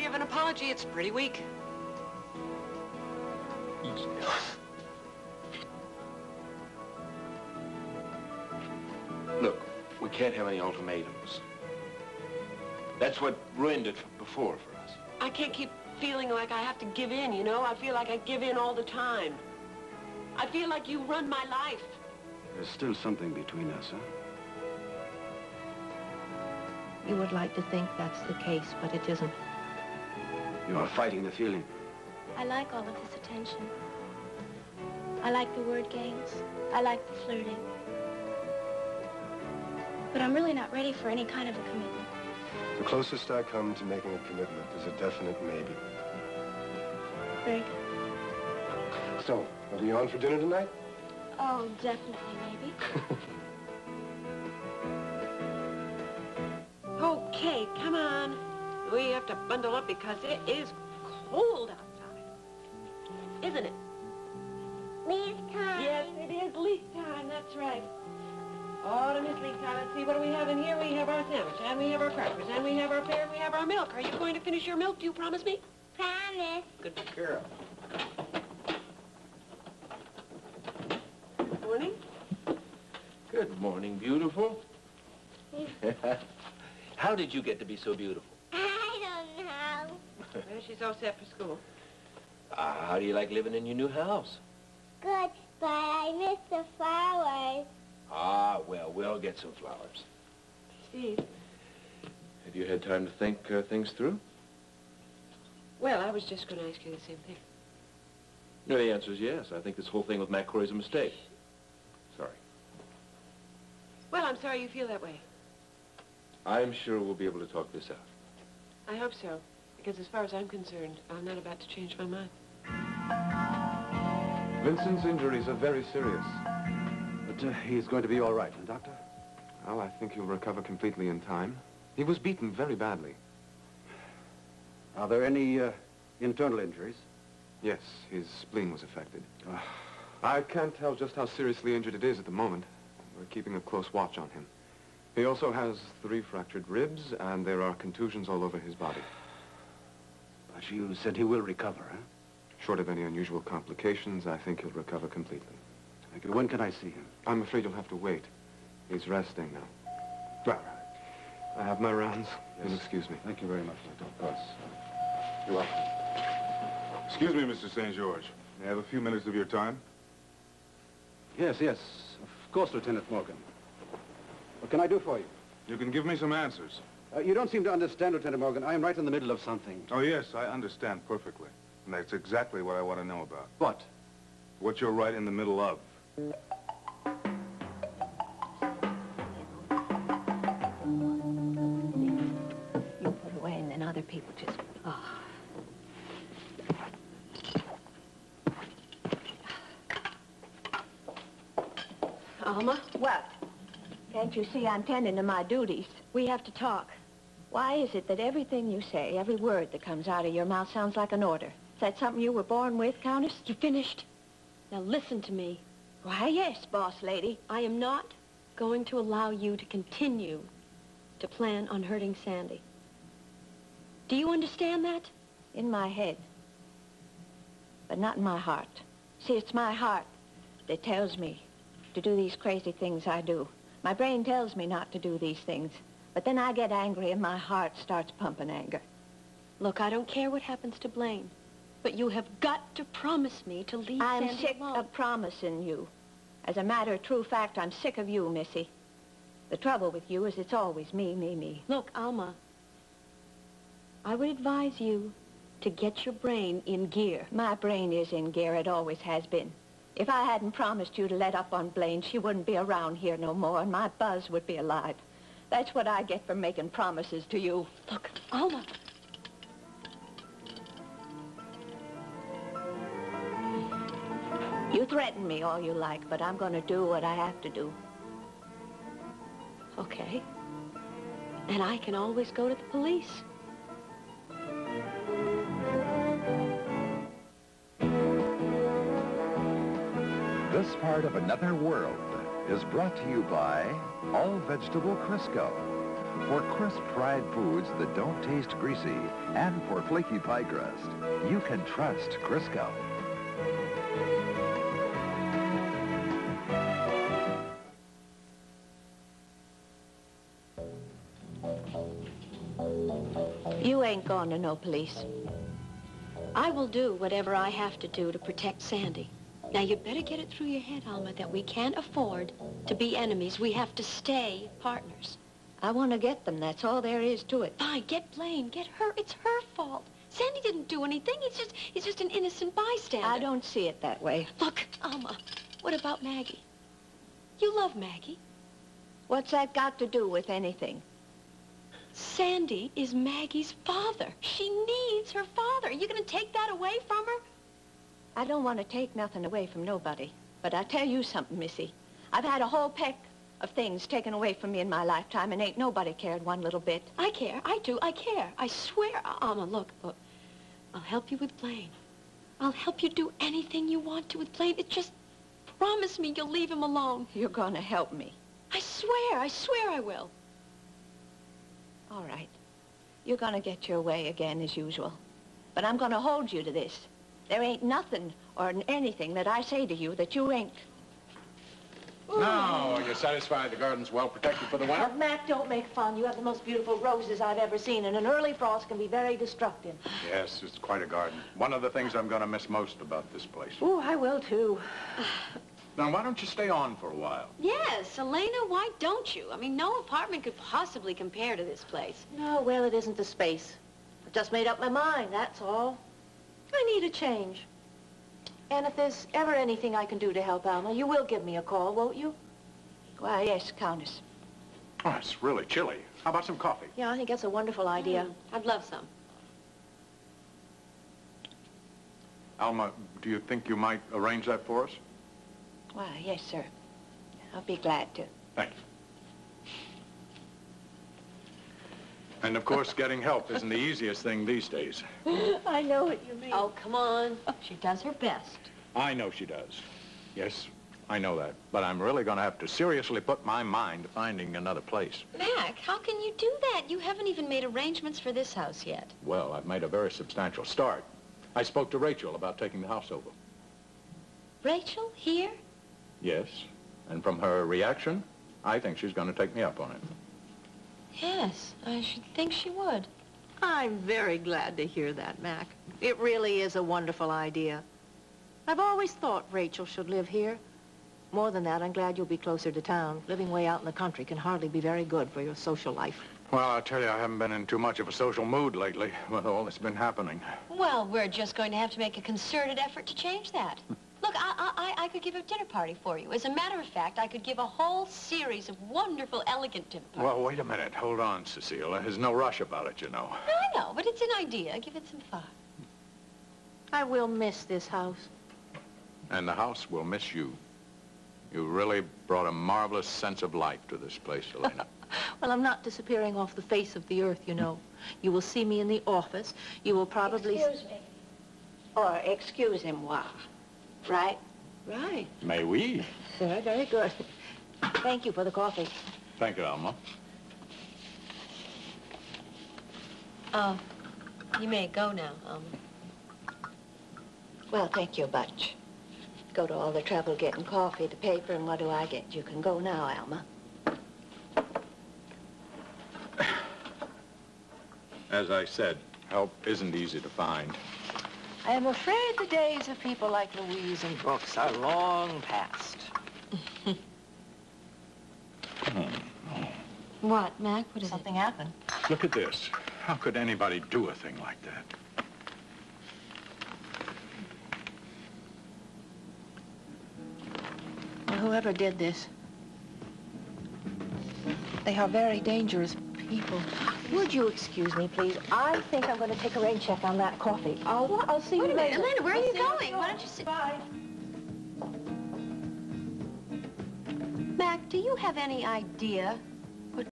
idea of an apology, it's pretty weak. Look, we can't have any ultimatums. That's what ruined it before for us. I can't keep feeling like I have to give in, you know? I feel like I give in all the time. I feel like you run my life. There's still something between us, huh? You would like to think that's the case, but it isn't. You are fighting the feeling. I like all of this attention. I like the word games. I like the flirting. But I'm really not ready for any kind of a commitment. The closest I come to making a commitment is a definite maybe. Very good. So, are you on for dinner tonight? Oh, definitely, maybe. Okay, come on. We have to bundle up because it is cold outside. Isn't it? Leave time. Yes, it is leaf time, that's right. Autumn is leaf time. Let's see, what do we have in here? We have our sandwich, and we have our crackers, and we have our pear, and we have our milk. Are you going to finish your milk? Do you promise me? Promise. Good girl. Good morning. Good morning, beautiful. How did you get to be so beautiful? I don't know. Well, she's all set for school. How do you like living in your new house? Good, but I miss the flowers. Well, we'll get some flowers. Steve. Have you had time to think things through? Well, I was just going to ask you the same thing. No, the answer is yes. I think this whole thing with McCrory's a mistake. Sorry. Well, I'm sorry you feel that way. I'm sure we'll be able to talk this out. I hope so, because as far as I'm concerned, I'm not about to change my mind. Vincent's injuries are very serious. But he's going to be all right, huh, Doctor? Well, I think he'll recover completely in time. He was beaten very badly. Are there any internal injuries? Yes, his spleen was affected. I can't tell just how seriously injured it is at the moment. We're keeping a close watch on him. He also has 3 fractured ribs, and there are contusions all over his body. But you said he will recover, huh? Short of any unusual complications, I think he'll recover completely. Thank you. When can I see him? I'm afraid you'll have to wait. He's resting now. Well, I have my rounds. yes. You'll excuse me. Thank you very much, Doctor. Of course. You're welcome. Excuse me, Mr. St. George. May I have a few minutes of your time? Yes, yes. Of course, Lieutenant Morgan. What can I do for you? You can give me some answers. You don't seem to understand, Lieutenant Morgan. I am right in the middle of something. Oh, yes, I understand perfectly. And that's exactly what I want to know about. What? What you're right in the middle of. You put away and then other people just... Oh. Alma? What? Can't you see I'm tending to my duties? We have to talk. Why is it that everything you say, every word that comes out of your mouth sounds like an order? Is that something you were born with, Countess? You finished? Now listen to me. Why, yes, boss lady. I am not going to allow you to continue to plan on hurting Sandy. Do you understand that? In my head. But not in my heart. See, it's my heart that tells me to do these crazy things I do. My brain tells me not to do these things. But then I get angry and my heart starts pumping anger. Look, I don't care what happens to Blaine, but you have got to promise me to leave I'm Sandy sick alone. of promising you. As a matter of true fact, I'm sick of you, Missy. The trouble with you is it's always me, me, me. Look, Alma, I would advise you to get your brain in gear. My brain is in gear. It always has been. If I hadn't promised you to let up on Blaine, she wouldn't be around here no more, and my Buzz would be alive. That's what I get for making promises to you. Look, Alma. You threaten me all you like, but I'm going to do what I have to do. Okay. And I can always go to the police. This part of Another World is brought to you by All Vegetable Crisco, For crisp fried foods that don't taste greasy and for flaky pie crust, you can trust Crisco. You ain't going to no police. I will do whatever I have to do to protect Sandy. Now, you better get it through your head, Alma, that we can't afford to be enemies. We have to stay partners. I want to get them. That's all there is to it. Fine, get Blaine. Get her. It's her fault. Sandy didn't do anything. He's just an innocent bystander. I don't see it that way. Look, Alma, what about Maggie? You love Maggie. What's that got to do with anything? Sandy is Maggie's father. She needs her father. Are you going to take that away from her? I don't want to take nothing away from nobody. But I tell you something, Missy. I've had a whole peck of things taken away from me in my lifetime, and ain't nobody cared one little bit. I care. I do. I care. I swear. Alma, look. I'll help you with Blaine. I'll help you do anything you want to with Blaine. Just promise me you'll leave him alone. You're going to help me. I swear I will. All right. You're going to get your way again as usual. But I'm going to hold you to this. There ain't nothing or anything that I say to you that you ain't. Now, are you satisfied the garden's well protected for the winter? Oh, Mac, don't make fun. You have the most beautiful roses I've ever seen, and an early frost can be very destructive. Yes, it's quite a garden. One of the things I'm going to miss most about this place. Ooh, I will, too. Now, why don't you stay on for a while? Yes, Elena, why don't you? I mean, no apartment could possibly compare to this place. No, well, it isn't the space. I've just made up my mind, that's all. I need a change. And if there's ever anything I can do to help Alma, you will give me a call, won't you? Why, yes, Countess. Oh, it's really chilly. How about some coffee? Yeah, I think that's a wonderful idea. I'd love some. Alma, do you think you might arrange that for us? Why, yes, sir. I'll be glad to. Thanks. And, of course, getting help isn't the easiest thing these days. I know what you mean. Oh, come on. She does her best. I know she does. Yes, I know that. But I'm really going to have to seriously put my mind to finding another place. Mac, how can you do that? You haven't even made arrangements for this house yet. Well, I've made a very substantial start. I spoke to Rachel about taking the house over. Rachel, here? Yes, and from her reaction, I think she's going to take me up on it. Yes, I should think she would. I'm very glad to hear that, Mac. It really is a wonderful idea. I've always thought Rachel should live here. More than that, I'm glad you'll be closer to town. Living way out in the country can hardly be very good for your social life. Well, I'll tell you, I haven't been in too much of a social mood lately with all that's been happening. Well, we're just going to have to make a concerted effort to change that. Look, I could give a dinner party for you. As a matter of fact, I could give a whole series of wonderful, elegant dinner parties. Well, wait a minute. Hold on, Cecile. There's no rush about it, you know. I know, but it's an idea. Give it some thought. I will miss this house. And the house will miss you. You really brought a marvelous sense of life to this place, Elena. Well, I'm not disappearing off the face of the earth, you know. You will see me in the office. You will probably... Excuse me. Or excusez-moi. Right? Right. May we? Very, very good. Thank you for the coffee. Thank you, Alma. You may go now, Alma. Well, thank you much. Go to all the trouble getting coffee, the paper, and what do I get? You can go now, Alma. As I said, help isn't easy to find. I am afraid the days of people like Louise and Brooks are long past. What, Mac? What is Something happened. Look at this. How could anybody do a thing like that? Well, whoever did this, they are very dangerous people. Would you excuse me, please? I think I'm going to take a rain check on that coffee. I'll see you later. Elena, where are you going? Why don't you sit... Bye. Mac, do you have any idea